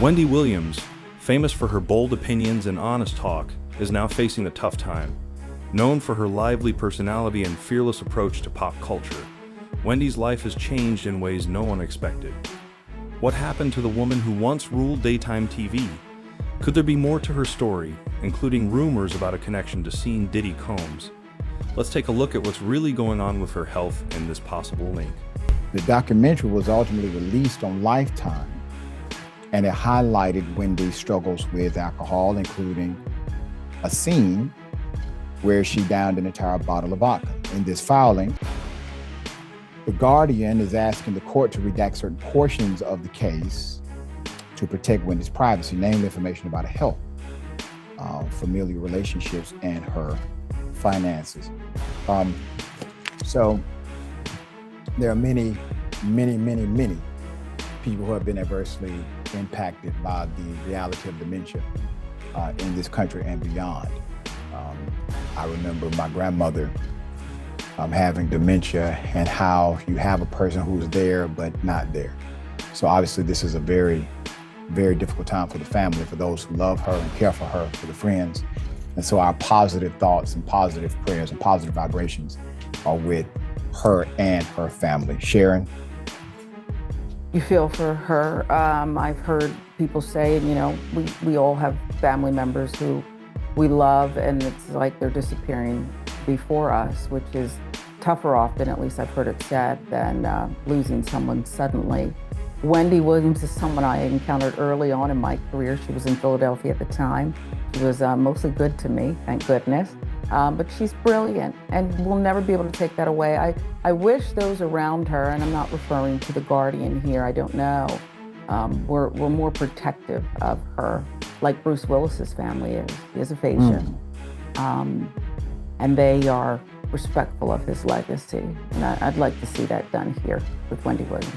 Wendy Williams, famous for her bold opinions and honest talk, is now facing a tough time. Known for her lively personality and fearless approach to pop culture, Wendy's life has changed in ways no one expected. What happened to the woman who once ruled daytime TV? Could there be more to her story, including rumors about a connection to scene Diddy Combs? Let's take a look at what's really going on with her health and this possible link. The documentary was ultimately released on Lifetime, and it highlighted Wendy's struggles with alcohol, including a scene where she downed an entire bottle of vodka. In this filing, The Guardian is asking the court to redact certain portions of the case to protect Wendy's privacy, namely information about her health, familial relationships, and her finances. So there are many people who have been adversely impacted by the reality of dementia in this country and beyond. I remember my grandmother having dementia and how you have a person who's there but not there. So obviously this is a very difficult time for the family, for those who love her and care for her, for the friends. And so our positive thoughts and positive prayers and positive vibrations are with her and her family. Sharon? You feel for her. I've heard people say, you know, we all have family members who we love, and it's like they're disappearing before us, which is tougher often, at least I've heard it said, than losing someone suddenly. Wendy Williams is someone I encountered early on in my career. She was in Philadelphia at the time. She was mostly good to me, thank goodness. But she's brilliant, and we'll never be able to take that away. I wish those around her, and I'm not referring to The Guardian here, I don't know, were more protective of her, like Bruce Willis's family is. He is aphasia. And they are respectful of his legacy. And I'd like to see that done here with Wendy Williams.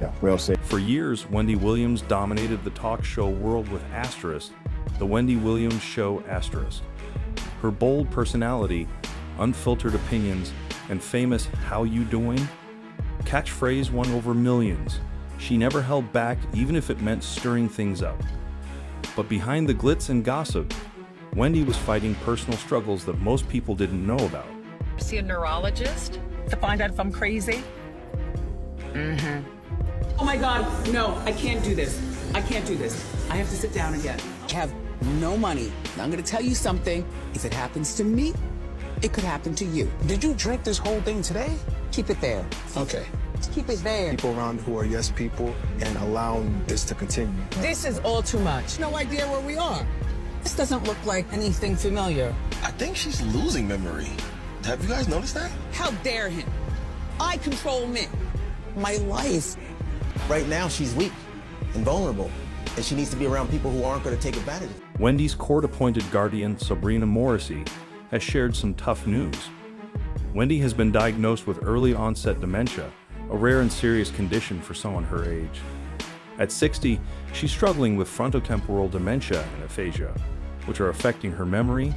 Yeah, well said. For years, Wendy Williams dominated the talk show world with Asterisk, The Wendy Williams Show Asterisk. Her bold personality, unfiltered opinions, and famous "How you doing?" catchphrase won over millions. She never held back, even if it meant stirring things up. But behind the glitz and gossip, Wendy was fighting personal struggles that most people didn't know about. See a neurologist to find out if I'm crazy? Oh my God, no, I can't do this. I can't do this. I have to sit down again. I have no money. Now I'm gonna tell you something. If it happens to me, it could happen to you. Did you drink this whole thing today? Keep it there. Okay. Just keep it there. People around who are yes people and allowing this to continue. This is all too much. No idea where we are. This doesn't look like anything familiar. I think she's losing memory. Have you guys noticed that? How dare him? I control men. My life. Right now, she's weak and vulnerable, and she needs to be around people who aren't going to take advantage of it. Wendy's court-appointed guardian, Sabrina Morrissey, has shared some tough news. Wendy has been diagnosed with early-onset dementia, a rare and serious condition for someone her age. At 60, she's struggling with frontotemporal dementia and aphasia, which are affecting her memory,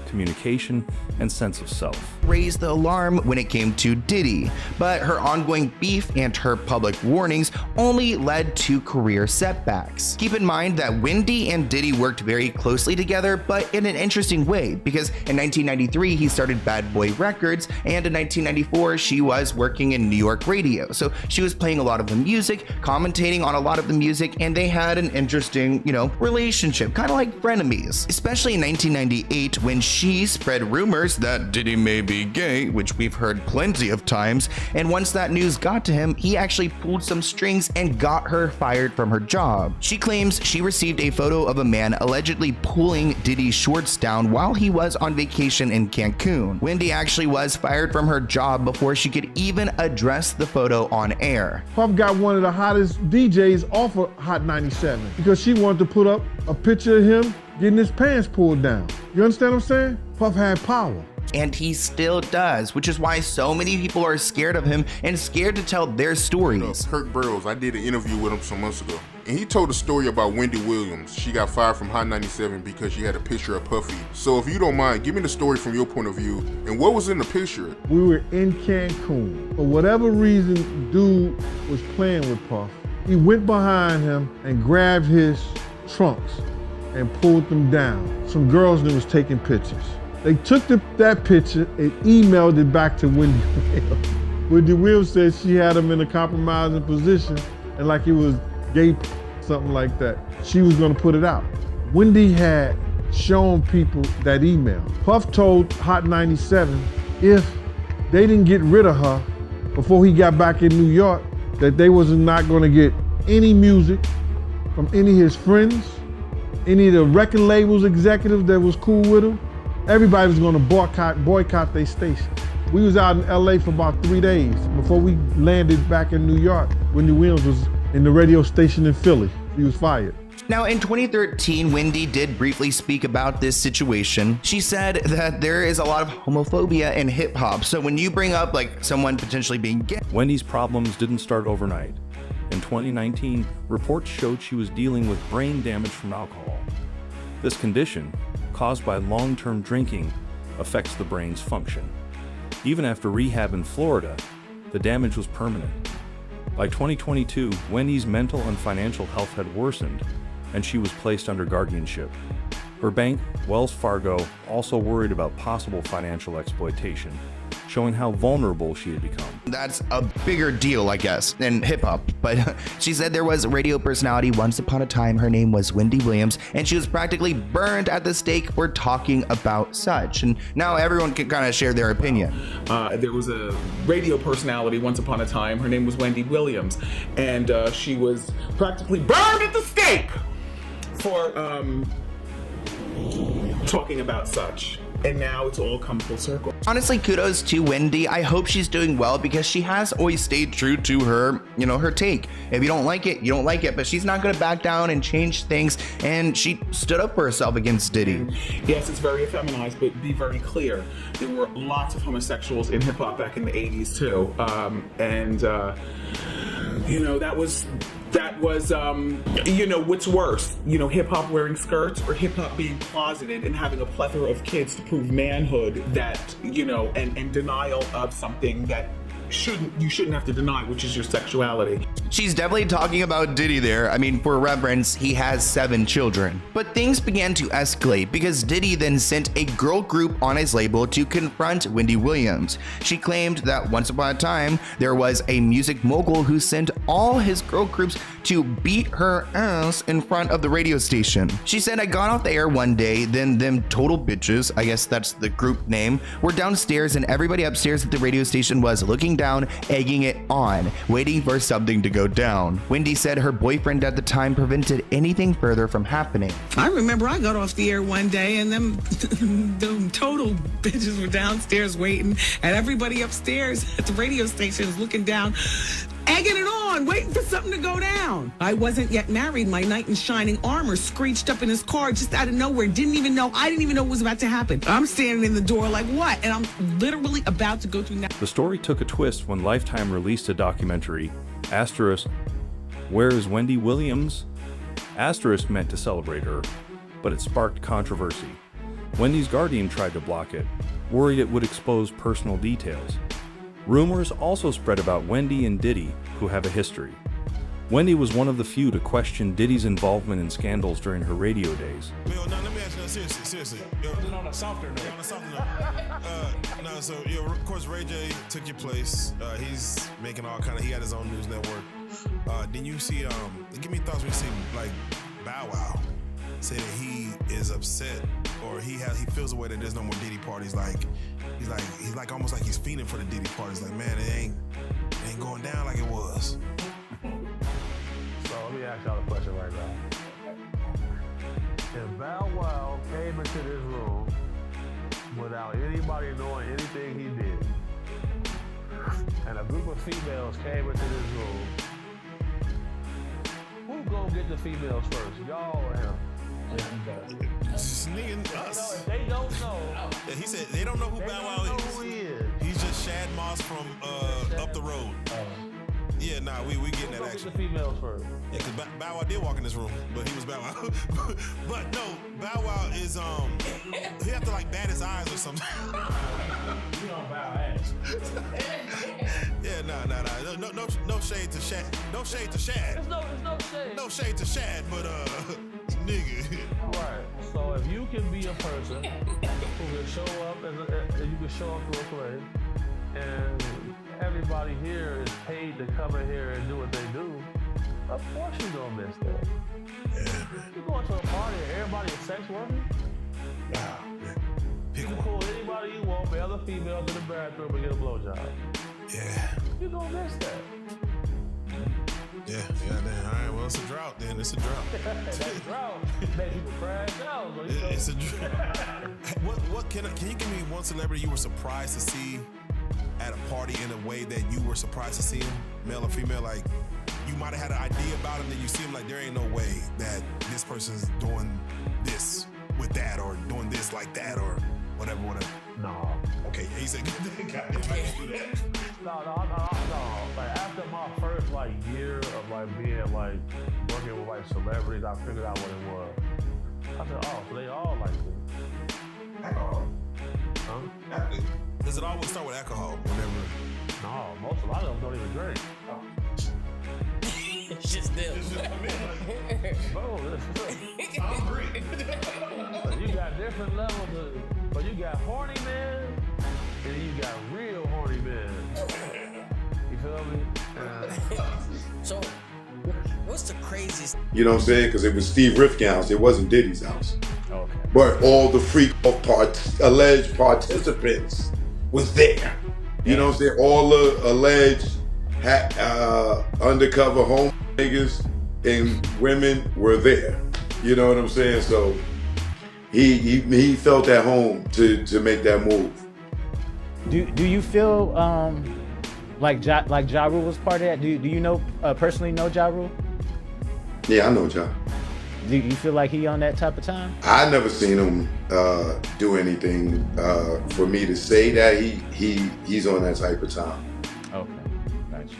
communication, and sense of self. Raised the alarm when it came to Diddy, but her ongoing beef and her public warnings only led to career setbacks. Keep in mind that Wendy and Diddy worked very closely together, but in an interesting way, because in 1993 he started Bad Boy Records, and in 1994 she was working in New York radio. So she was playing a lot of the music, commentating on a lot of the music, and they had an interesting, relationship, kind of like frenemies. Especially in 1998 when she spread rumors that Diddy may be gay, which we've heard plenty of times, and once that news got to him, he actually pulled some strings and got her fired from her job. She claims she received a photo of a man allegedly pulling Diddy's shorts down while he was on vacation in Cancun. Wendy actually was fired from her job before she could even address the photo on air. Puff got one of the hottest DJs off of Hot 97 because she wanted to put up a picture of him getting his pants pulled down. You understand what I'm saying? Puff had power. And he still does, which is why so many people are scared of him and scared to tell their stories. Kirk Burroughs, I did an interview with him some months ago, and he told a story about Wendy Williams. She got fired from Hot 97 because she had a picture of Puffy. So if you don't mind, give me the story from your point of view, and what was in the picture? We were in Cancun. For whatever reason, dude was playing with Puff, He went behind him and grabbed his trunks and pulled them down. Some girls that was taking pictures. They took that picture and emailed it back to Wendy Williams. Wendy Williams said she had him in a compromising position and like he was gay, something like that. She was gonna put it out. Wendy had shown people that email. Puff told Hot 97 if they didn't get rid of her before he got back in New York, that they was not gonna get any music from any of his friends, any of the record labels executives that was cool with him. Everybody was gonna boycott their station. We was out in LA for about 3 days before we landed back in New York. Wendy Williams was in the radio station in Philly. He was fired. Now, in 2013, Wendy did briefly speak about this situation. She said that there is a lot of homophobia in hip hop. So when you bring up like someone potentially being gay. Wendy's problems didn't start overnight. In 2019, reports showed she was dealing with brain damage from alcohol. This condition, caused by long-term drinking, affects the brain's function. Even after rehab in Florida, the damage was permanent. By 2022, Wendy's mental and financial health had worsened, and she was placed under guardianship. Her bank, Wells Fargo, also worried about possible financial exploitation, showing how vulnerable she had become. That's a bigger deal, I guess, in hip hop. But she said there was a radio personality once upon a time. Her name was Wendy Williams, and she was practically burned at the stake for talking about such. And now everyone can kind of share their opinion. There was a radio personality once upon a time. Her name was Wendy Williams, and she was practically burned at the stake for talking about such. And now it's all come full circle. Honestly, kudos to Wendy. I hope she's doing well because she has always stayed true to her, her take. If you don't like it, you don't like it, but she's not gonna back down and change things. And she stood up for herself against Diddy. Yes, it's very effeminized, but be very clear. There were lots of homosexuals in hip hop back in the 80s too. That was what's worse, hip hop wearing skirts or hip hop being closeted and having a plethora of kids to prove manhood that, and denial of something that you shouldn't have to deny, which is your sexuality. She's definitely talking about Diddy there. I mean, for reference, he has 7 children. But things began to escalate because Diddy then sent a girl group on his label to confront Wendy Williams. She claimed that once upon a time, there was a music mogul who sent all his girl groups to beat her ass in front of the radio station. She said, I got off the air one day, then them total bitches, I guess that's the group name, were downstairs and everybody upstairs at the radio station was looking down, egging it on, waiting for something to go down. Wendy said her boyfriend at the time prevented anything further from happening. I remember I got off the air one day and them total bitches were downstairs waiting, and everybody upstairs at the radio station is looking down, egging it on, waiting for something to go down. I wasn't yet married. My knight in shining armor screeched up in his car just out of nowhere. I didn't even know what was about to happen. I'm standing in the door like, what? And I'm literally about to go through now. The story took a twist when Lifetime released a documentary, Asterisk, Where is Wendy Williams? Asterisk meant to celebrate her, but it sparked controversy. Wendy's guardian tried to block it, worried it would expose personal details. Rumors also spread about Wendy and Diddy, who have a history. Wendy was one of the few to question Diddy's involvement in scandals during her radio days. Bill, now let me ask you, seriously. On a softer note. Of course, Ray J took your place. He's making all kind of, he got his own news network. Then you see, give me thoughts when you see, like, Bow Wow say that he is upset, or he feels the way that there's no more Diddy parties. He's like almost like he's fiending for the Diddy parties. Like, man, it ain't going down like it was. So let me ask y'all a question right now. If Bow Wow came into this room without anybody knowing anything he did, and a group of females came into this room, who gonna get the females first, y'all or him? Just nigga, us. They don't know. Yeah, he said they don't know who Bow Wow is. Who he is. He's just Shad Moss from up the road. Yeah, nah, we getting that action. The females first. Yeah, because Bow Wow did walk in this room, but he was Bow Wow. But no, Bow Wow is he have to like bat his eyes or something. You don't bow ass. Yeah, no shade to Shad. No shade to Shad. It's no shade. No shade to Shad, but nigga. Right. So if you can be a person who can show up you can show up to a place, and everybody here is paid to come in here and do what they do, of course you gonna miss that. Yeah, You going to a party and everybody is sex working? Nah, man. You can pull anybody you want, male or female, to the bathroom and get a blowjob. Yeah. You gonna miss that. Yeah, then. All right, well, it's a drought then. It's a drought. That drought made people crash out. So It's a drought. What can you give me one celebrity you were surprised to see at a party in a way that you were surprised to see him, male or female? Like, you might have had an idea about him, then you see him like, there ain't no way that this person's doing this with that, or doing this like that, or whatever. No. Okay, he said, No. Like, after my first year of being working with celebrities, I figured out what it was. I said, oh, so they all like this. alcohol. Huh? Does it always start with alcohol? Whenever? No, a lot of them don't even drink. It's just them. Bro, you got different levels but you got horny men, and then you got real horny men. You feel me? So, what's the craziest? You know what I'm saying? Because it was Steve Rifkin's house. It wasn't Diddy's house. Okay. But all the freak alleged participants was there. You know what I'm saying? All the alleged undercover home niggas and women were there. You know what I'm saying? So he felt at home to make that move. Do you feel like Ja Rule was part of that? Do you know personally know Ja Rule? Yeah, I know Ja. Do you feel like he on that type of time? I never seen him do anything for me to say that he's on that type of time. Okay, gotcha.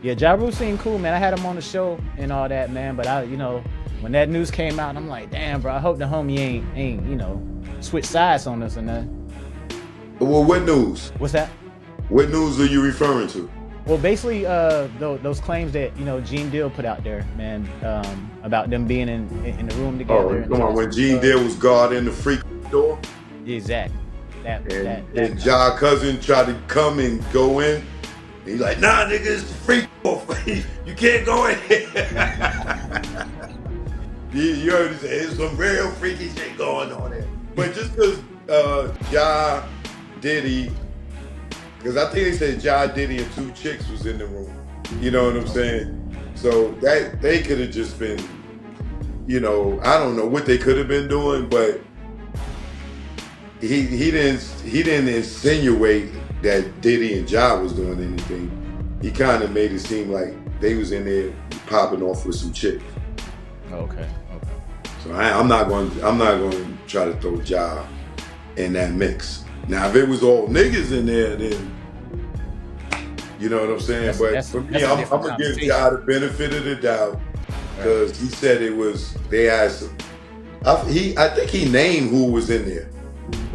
Yeah, Ja Rule seemed cool, man. I had him on the show and all that, man. But when that news came out, I'm like, damn, bro. I hope the homie ain't switch sides on us or nothing. Well, what news? What's that? What news are you referring to? Well, basically, those claims that Gene Deal put out there, man, about them being in the room together. Oh, come on! When Gene Deal was guarding the freak door. Exactly. And Ja cousin tried to come and go in. And he's like, nah, nigga, it's the freak door. You can't go in. You heard him say, there's some real freaky shit going on there. But just because Ja, Diddy, because I think they said Ja, Diddy, and 2 chicks was in the room. You know what I'm saying? So that they could have just been, I don't know what they could have been doing, but he didn't insinuate that Diddy and Ja was doing anything. He kind of made it seem like they was in there popping off with some chicks. Okay. So I'm not going to try to throw Ja in that mix. Now, if it was all niggas in there, then you know what I'm saying. But for me, I'm gonna give Ja the benefit of the doubt because he said it was. They had some. I think he named who was in there,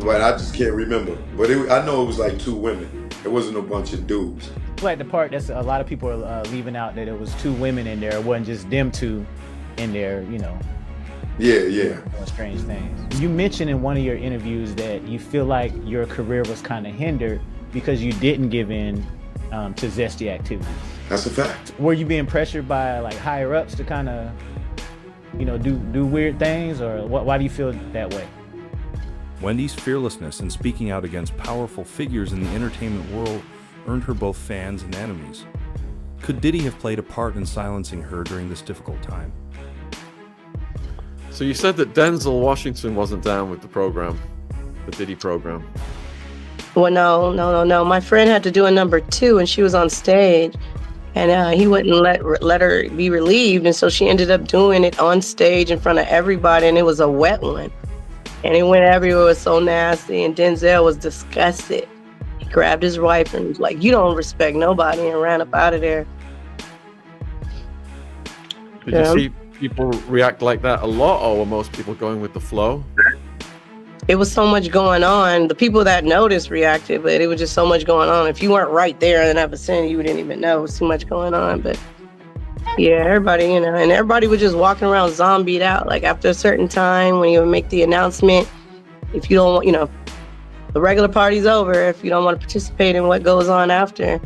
but I just can't remember. But I know it was like 2 women. It wasn't a bunch of dudes. Like the part that's a lot of people are leaving out, that it was 2 women in there. It wasn't just them 2 in there. Yeah. Strange things. You mentioned in one of your interviews that you feel like your career was kind of hindered because you didn't give in to zesty activities. That's a fact. Were you being pressured by higher ups to kind of, do weird things, or why do you feel that way? Wendy's fearlessness in speaking out against powerful figures in the entertainment world earned her both fans and enemies. Could Diddy have played a part in silencing her during this difficult time? So you said that Denzel Washington wasn't down with the program, the Diddy program. Well, no. My friend had to do a number 2, and she was on stage, and he wouldn't let her be relieved, and so she ended up doing it on stage in front of everybody, and it was a wet one, and it went everywhere. It was so nasty, and Denzel was disgusted. He grabbed his wife and was like, "You don't respect nobody," and ran up out of there. Did you see people react like that a lot, or were most people going with the flow? it was so much going on. The people that noticed reacted, but it was just so much going on. If you weren't right there in that vicinity, you didn't even know. It was too much going on. But yeah, everybody, you know, and everybody was just walking around zombied out. Like after a certain time, when you would make the announcement, if you don't want, you know, the regular party's over, if you don't want to participate in what goes on after.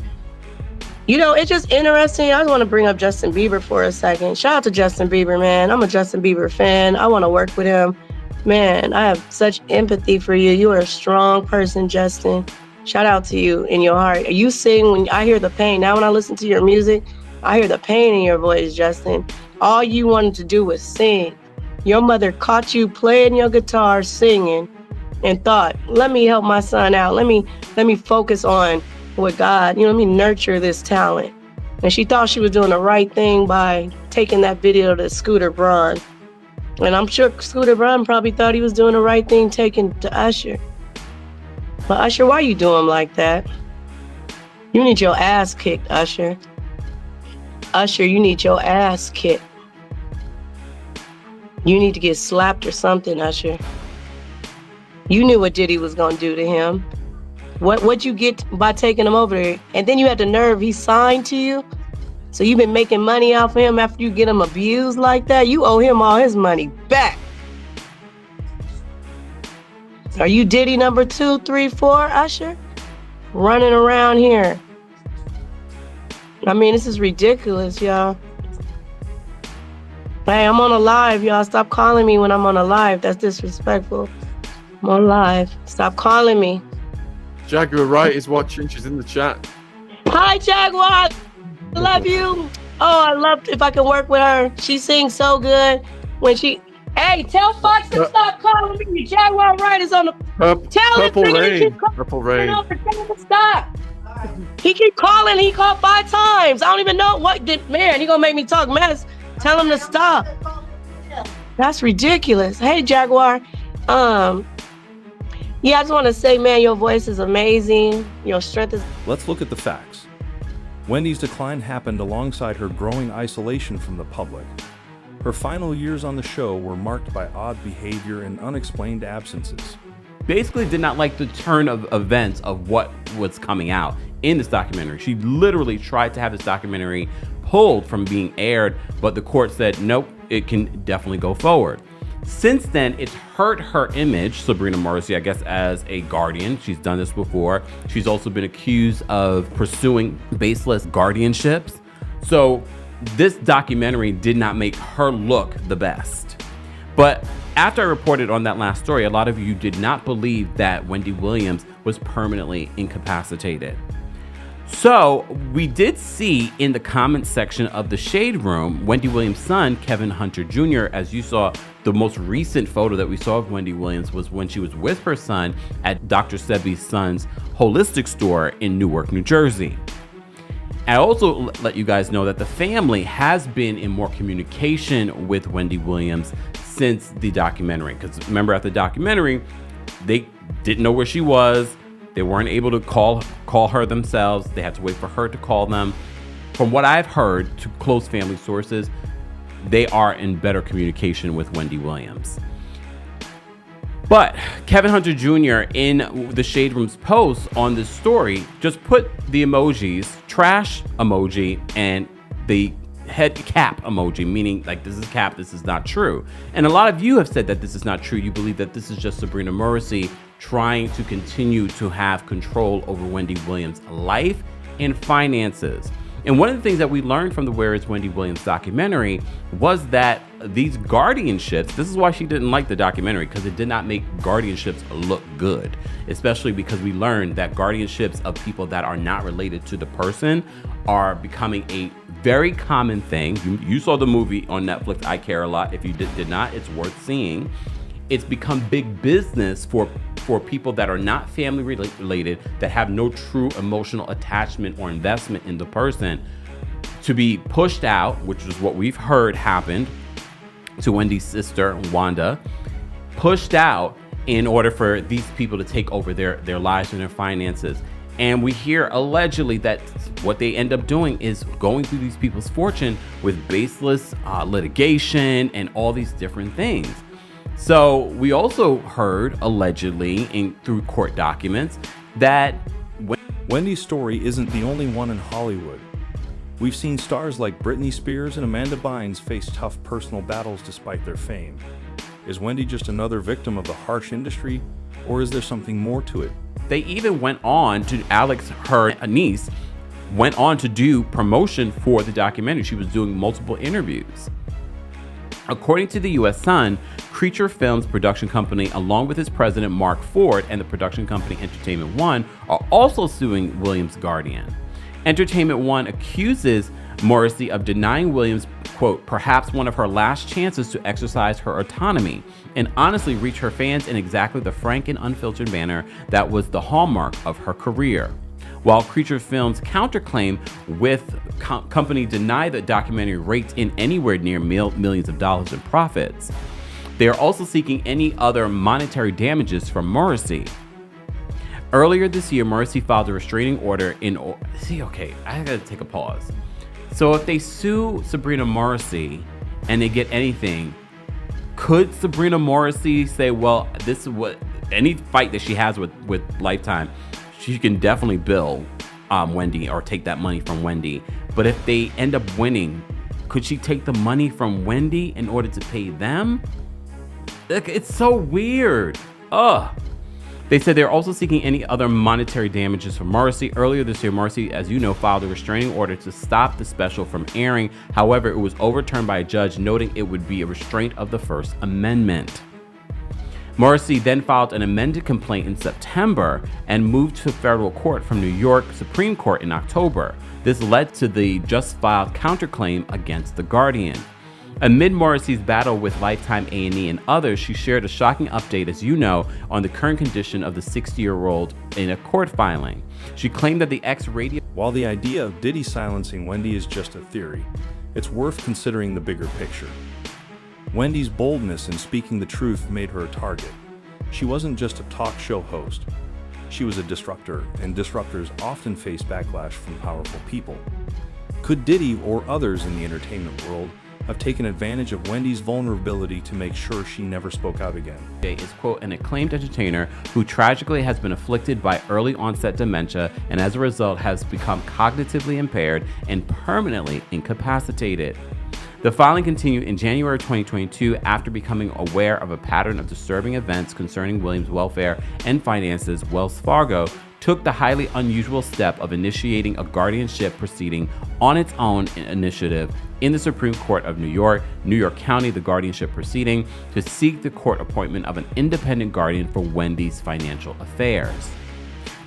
You know, it's just interesting. I just want to bring up Justin Bieber for a second. Shout out to Justin Bieber, man. I'm a Justin Bieber fan. I want to work with him. Man, I have such empathy for you. You are a strong person, Justin. Shout out to you in your heart. You sing when I hear the pain. Now when I listen to your music, I hear the pain in your voice, Justin. All you wanted to do was sing. Your mother caught you playing your guitar, singing, and thought, let me help my son out. Let me focus on with God, you know, let me nurture this talent. And she thought she was doing the right thing by taking that video to Scooter Braun. And I'm sure Scooter Braun probably thought he was doing the right thing taking to Usher. But Usher, why you do him like that? You need your ass kicked, Usher. Usher, you need your ass kicked. You need to get slapped or something, Usher. You knew what Diddy was gonna do to him. What'd you get by taking him over there? And then you had the nerve, he signed to you? So you've been making money off of him after you get him abused like that? You owe him all his money back. Are you Diddy number 2, 3, 4, Usher? Running around here. I mean, this is ridiculous, y'all. Hey, I'm on a live, y'all. Stop calling me when I'm on a live. That's disrespectful. I'm on live. Stop calling me. Jaguar Wright is watching. She's in the chat. Hi, Jaguar. I love you. Oh, I love if I can work with her. She sings so good. When she, hey, tell Fox to stop calling me. Jaguar Wright is on the. Tell him Purple to Rain. keep calling. Purple Rain. Tell him to stop. He keep calling. He called 5 times. I don't even know what did. Man, he gonna make me talk mess. Tell him to stop. That's ridiculous. Hey, Jaguar. Yeah, I just want to say, man, your voice is amazing. Your strength is... Let's look at the facts. Wendy's decline happened alongside her growing isolation from the public. Her final years on the show were marked by odd behavior and unexplained absences. Basically did not like the turn of events of what was coming out in this documentary. She literally tried to have this documentary pulled from being aired, but the court said, nope, it can definitely go forward. Since then, it's hurt her image, Sabrina Morrissey, I guess, as a guardian. She's done this before. She's also been accused of pursuing baseless guardianships. So this documentary did not make her look the best. But after I reported on that last story, a lot of you did not believe that Wendy Williams was permanently incapacitated. So we did see in the comments section of the Shade Room, Wendy Williams' son, Kevin Hunter Jr., as you saw, the most recent photo that we saw of Wendy Williams was when she was with her son at Dr. Sebi's son's holistic store in Newark, New Jersey. I also let you guys know that the family has been in more communication with Wendy Williams since the documentary. Because remember, at the documentary, they didn't know where she was. They weren't able to call her themselves. They had to wait for her to call them. From what I've heard to close family sources, they are in better communication with Wendy Williams. But Kevin Hunter Jr. in the Shade Room's post on this story just put the emojis, trash emoji and the head cap emoji, meaning like this is cap, this is not true. And a lot of you have said that this is not true. You believe that this is just Sabrina Morrissey trying to continue to have control over Wendy Williams' life and finances. And one of the things that we learned from the Where is Wendy Williams documentary was that these guardianships, this is why she didn't like the documentary, because it did not make guardianships look good, especially because we learned that guardianships of people that are not related to the person are becoming a very common thing. You saw the movie on Netflix, I Care a Lot. If you did not, it's worth seeing. It's become big business for people that are not family related, that have no true emotional attachment or investment in the person, to be pushed out, which is what we've heard happened to Wendy's sister, Wanda, pushed out in order for these people to take over their lives and their finances. And we hear allegedly that what they end up doing is going through these people's fortune with baseless litigation and all these different things. So we also heard, allegedly, through court documents, that Wendy's story isn't the only one in Hollywood. We've seen stars like Britney Spears and Amanda Bynes face tough personal battles despite their fame. Is Wendy just another victim of the harsh industry, or is there something more to it? They even went on to, Alex, her niece, went on to do promotion for the documentary. She was doing multiple interviews. According to the U.S. Sun, Creature Films production company, along with its president Mark Ford and the production company Entertainment One, are also suing Williams' guardian. Entertainment One accuses Morrissey of denying Williams, quote, perhaps one of her last chances to exercise her autonomy and honestly reach her fans in exactly the frank and unfiltered manner that was the hallmark of her career. While Creature Films' counterclaim with company denied the documentary raked in anywhere near millions of dollars in profits, they are also seeking any other monetary damages from Morrissey. Earlier this year, Morrissey filed a restraining order I gotta take a pause. So if they sue Sabrina Morrissey and they get anything, could Sabrina Morrissey say, well, this is what, any fight that she has with Lifetime, she can definitely bill Wendy or take that money from Wendy. But if they end up winning, could she take the money from Wendy in order to pay them? It's so weird. They said they're also seeking any other monetary damages from Morrissey. Earlier this year, Morrissey, as you know, filed a restraining order to stop the special from airing. However, it was overturned by a judge, noting it would be a restraint of the First Amendment. Morrissey then filed an amended complaint in September and moved to federal court from New York Supreme Court in October. This led to the just filed counterclaim against The Guardian. Amid Morrissey's battle with Lifetime A&E and others, she shared a shocking update, as you know, on the current condition of the 60-year-old in a court filing. She claimed that the ex-radio... While the idea of Diddy silencing Wendy is just a theory, it's worth considering the bigger picture. Wendy's boldness in speaking the truth made her a target. She wasn't just a talk show host. She was a disruptor, and disruptors often face backlash from powerful people. Could Diddy or others in the entertainment world have taken advantage of Wendy's vulnerability to make sure she never spoke out again? Is, quote, an acclaimed entertainer who tragically has been afflicted by early onset dementia and as a result has become cognitively impaired and permanently incapacitated. The filing continued in January 2022 after becoming aware of a pattern of disturbing events concerning Williams' welfare and finances. Wells Fargo took the highly unusual step of initiating a guardianship proceeding on its own initiative in the Supreme Court of New York County, the guardianship proceeding, to seek the court appointment of an independent guardian for Wendy's financial affairs.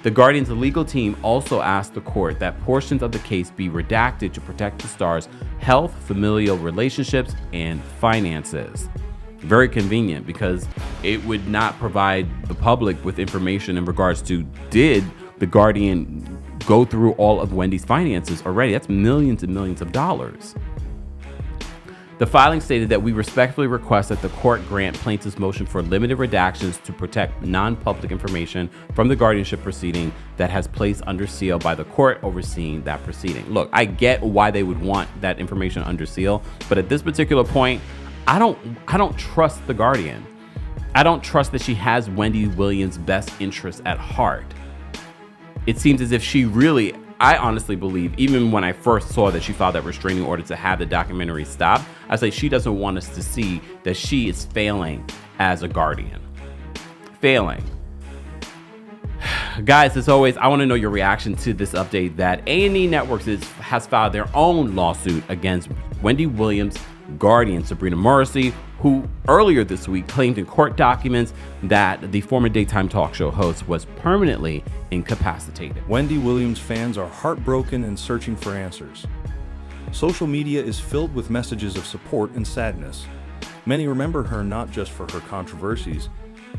The Guardian's legal team also asked the court that portions of the case be redacted to protect the star's health, familial relationships, and finances. Very convenient, because it would not provide the public with information in regards to, did the Guardian go through all of Wendy's finances already? That's millions and millions of dollars. The filing stated that we respectfully request that the court grant plaintiff's motion for limited redactions to protect non-public information from the guardianship proceeding that has placed under seal by the court overseeing that proceeding. Look, I get why they would want that information under seal, but at this particular point, I don't trust the Guardian. I don't trust that she has Wendy Williams' best interests at heart. It seems as if she really, I honestly believe, even when I first saw that she filed that restraining order to have the documentary stop, I say she doesn't want us to see that she is failing as a guardian. Failing. Guys, as always, I want to know your reaction to this update that A&E Networks has filed their own lawsuit against Wendy Williams' guardian, Sabrina Morrissey, who earlier this week claimed in court documents that the former daytime talk show host was permanently incapacitated. Wendy Williams fans are heartbroken and searching for answers. Social media is filled with messages of support and sadness. Many remember her not just for her controversies,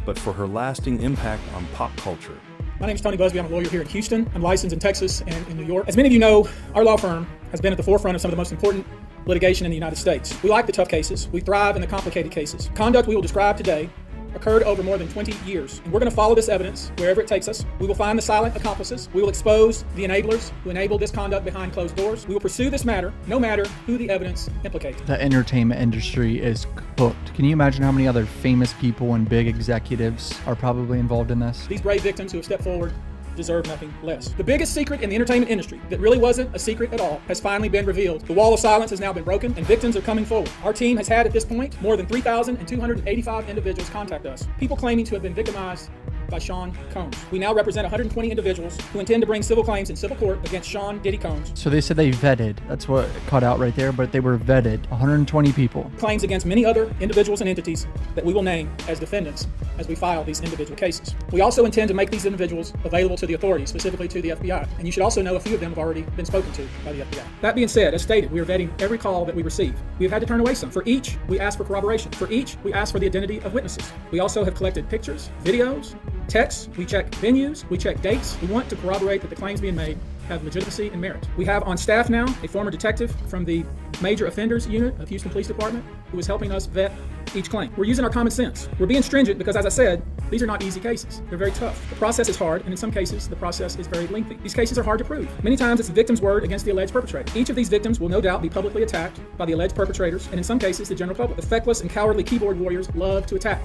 but for her lasting impact on pop culture. My name is Tony Busby. I'm a lawyer here in Houston. I'm licensed in Texas and in New York. As many of you know, our law firm has been at the forefront of some of the most important litigation in the United States. We like the tough cases. We thrive in the complicated cases. Conduct we will describe today occurred over more than 20 years. And we're going to follow this evidence wherever it takes us. We will find the silent accomplices. We will expose the enablers who enabled this conduct behind closed doors. We will pursue this matter, no matter who the evidence implicates. The entertainment industry is cooked. Can you imagine how many other famous people and big executives are probably involved in this? These brave victims who have stepped forward deserve nothing less. The biggest secret in the entertainment industry that really wasn't a secret at all has finally been revealed. The wall of silence has now been broken and victims are coming forward. Our team has had at this point more than 3,285 individuals contact us, people claiming to have been victimized by Sean Combs. We now represent 120 individuals who intend to bring civil claims in civil court against Sean Diddy Combs. So they said they vetted. That's what cut out right there, but they were vetted. 120 people. Claims against many other individuals and entities that we will name as defendants as we file these individual cases. We also intend to make these individuals available to the authorities, specifically to the FBI. And you should also know a few of them have already been spoken to by the FBI. That being said, as stated, we are vetting every call that we receive. We have had to turn away some. For each, we ask for corroboration. For each, we ask for the identity of witnesses. We also have collected pictures, videos, texts. We check venues. We check dates. We want to corroborate that the claims being made have legitimacy and merit. We have on staff now a former detective from the Major Offenders Unit of Houston Police Department who is helping us vet each claim. We're using our common sense. We're being stringent because, as I said, these are not easy cases. They're very tough. The process is hard, and in some cases, the process is very lengthy. These cases are hard to prove. Many times, it's the victim's word against the alleged perpetrator. Each of these victims will no doubt be publicly attacked by the alleged perpetrators, and in some cases, the general public. The feckless and cowardly keyboard warriors love to attack.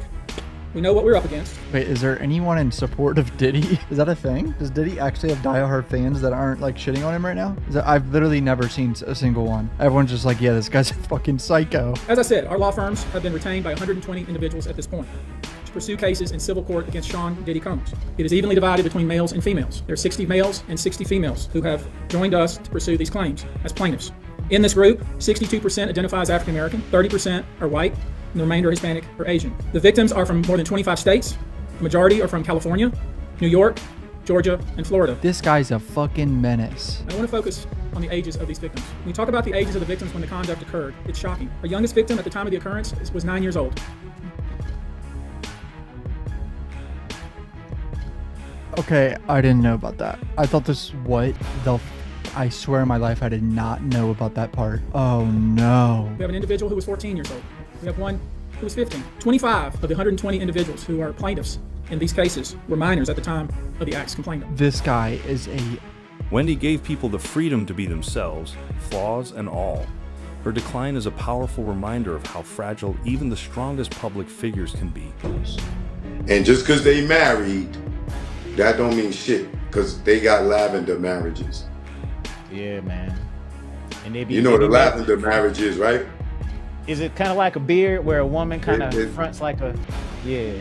We know what we're up against. Wait, is there anyone in support of Diddy? Is that a thing? Does Diddy actually have diehard fans that aren't like shitting on him right now? I've literally never seen a single one. Everyone's just like, yeah, this guy's a fucking psycho. As I said, our law firms have been retained by 120 individuals at this point to pursue cases in civil court against Sean Diddy Combs. It is evenly divided between males and females. There are 60 males and 60 females who have joined us to pursue these claims as plaintiffs. In this group, 62% identify as African American, 30% are white, and the remainder Hispanic or Asian. The victims are from more than 25 states. The majority are from California, New York, Georgia, and Florida. This guy's a fucking menace. I want to focus on the ages of these victims. When we talk about the ages of the victims when the conduct occurred, it's shocking. Our youngest victim at the time of the occurrence was 9 years old. Okay, I didn't know about that. I thought this, I swear in my life I did not know about that part. Oh no. We have an individual who was 14 years old. We have one who was 15. 25 of the 120 individuals who are plaintiffs in these cases were minors at the time of the acts complained of. This guy is a... Wendy gave people the freedom to be themselves, flaws and all. Her decline is a powerful reminder of how fragile even the strongest public figures can be. And just because they married, that don't mean shit, because they got lavender marriages. Yeah, man. And they be, you know what a lavender marriage is, right? Is it kind of like a beard where a woman kind of fronts like a, yeah.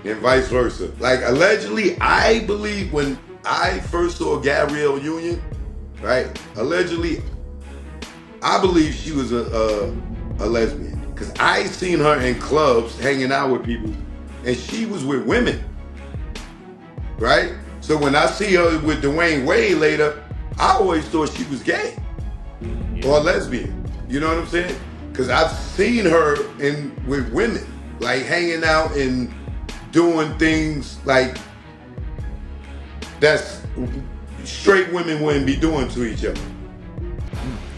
And vice versa. Like allegedly, I believe when I first saw Gabrielle Union, right? Allegedly, I believe she was a lesbian because I seen her in clubs hanging out with people, and she was with women, right? So when I see her with Dwayne Wade later, I always thought she was gay or lesbian. You know what I'm saying? Because I've seen her with women, like hanging out and doing things like that's straight women wouldn't be doing to each other.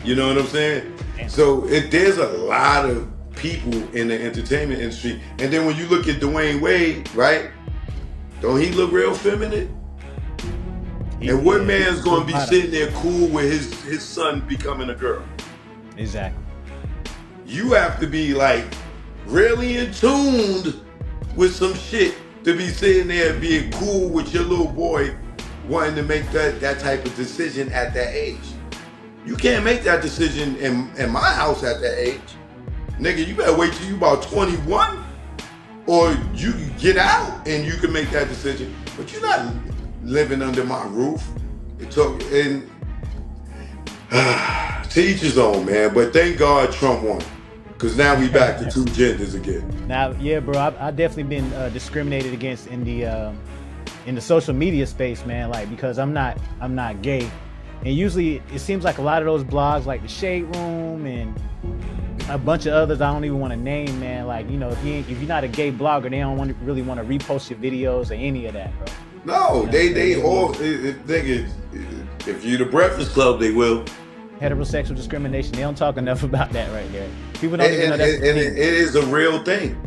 You know what I'm saying? So there's a lot of people in the entertainment industry. And then when you look at Dwayne Wade, right? Don't he look real feminine? And what man's gonna be sitting there cool with his son becoming a girl? Exactly. You have to be like really in tuned with some shit to be sitting there being cool with your little boy wanting to make that type of decision at that age. You can't make that decision in my house at that age. Nigga, you better wait till you about 21 or you get out and you can make that decision. But you're not living under my roof. To each his own, man. But thank God Trump won. Because now we back to two genders again. Now, yeah, bro, I've definitely been discriminated against in the social media space, man. Like, because I'm not gay, and usually it seems like a lot of those blogs, like the Shade Room and a bunch of others I don't even want to name, man. Like, you know, if you're not a gay blogger, they don't really want to repost your videos or any of that, bro. No, you know, they all. If you're the Breakfast Club, they will. Heterosexual discrimination. They don't talk enough about that right there. People don't even know that. And it is a real thing.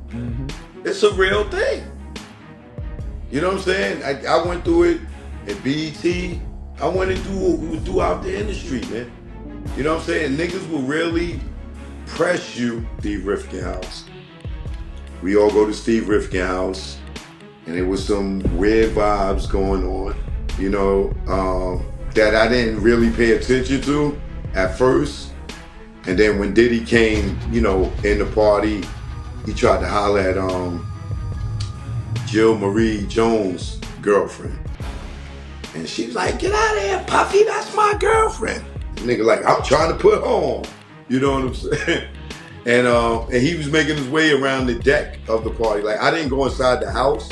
Mm-hmm. It's a real thing. You know what I'm saying? I went through it at BET. I went throughout the industry, man. You know what I'm saying? Niggas will really press you. Steve Rifkin house. We all go to Steve Rifkin house, and there was some weird vibes going on, you know, that I didn't really pay attention to at first. And then when Diddy came, you know, in the party, he tried to holler at Jill Marie Jones' girlfriend. And she was like, "Get out of here, Puffy, that's my girlfriend." The nigga like, "I'm trying to put her on." You know what I'm saying? And he was making his way around the deck of the party. Like, I didn't go inside the house.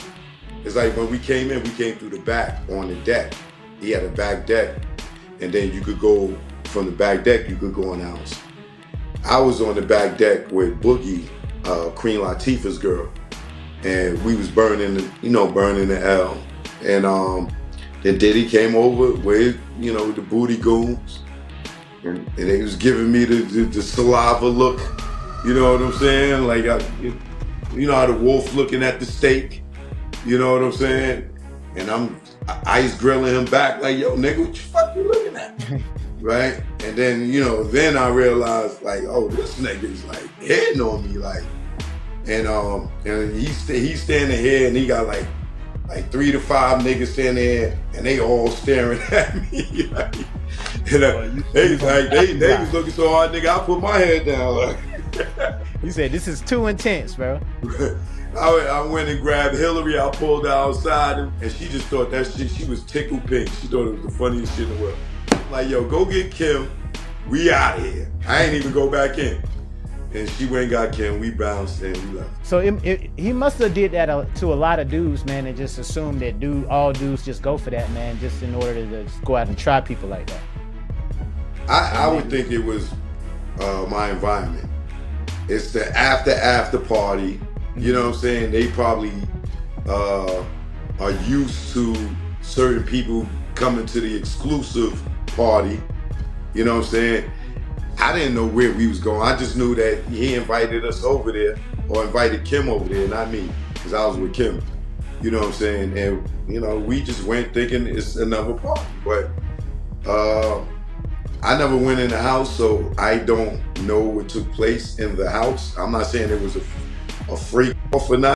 It's like when we came in, we came through the back on the deck. He had a back deck. And then you could go from the back deck, you could go in the house. I was on the back deck with Boogie, Queen Latifah's girl. And we was burning the L. And then Diddy came over with, you know, the booty goons. And he was giving me the saliva look. You know what I'm saying? Like, you know how the wolf looking at the steak? You know what I'm saying? And I'm ice grilling him back like, "Yo, nigga, what the fuck you looking at?" Right? And then, you know, then I realized, like, oh, this nigga's like hitting on me, like, and he's standing here and he got like 3 to 5 niggas standing there and they all staring at me. Like, they was looking so hard, nigga, I put my head down like. You said this is too intense, bro. I went and grabbed Hillary. I pulled her outside, and she just thought that shit. She was tickled pink. She thought it was the funniest shit in the world. Like, "Yo, go get Kim. We out of here." I ain't even go back in. And she went and got Kim. We bounced and we left. So he must have did that to a lot of dudes, man, and just assumed that all dudes just go for that, man, just in order to just go out and try people like that. I would think it was my environment. It's the after party. You know what I'm saying? They probably are used to certain people coming to the exclusive party. You know what I'm saying? I didn't know where we was going. I just knew that he invited us over there, or invited Kim over there, not me, because I was with Kim. You know what I'm saying? And, you know, we just went thinking it's another party. But I never went in the house, so I don't know what took place in the house. I'm not saying it was a freak off or not.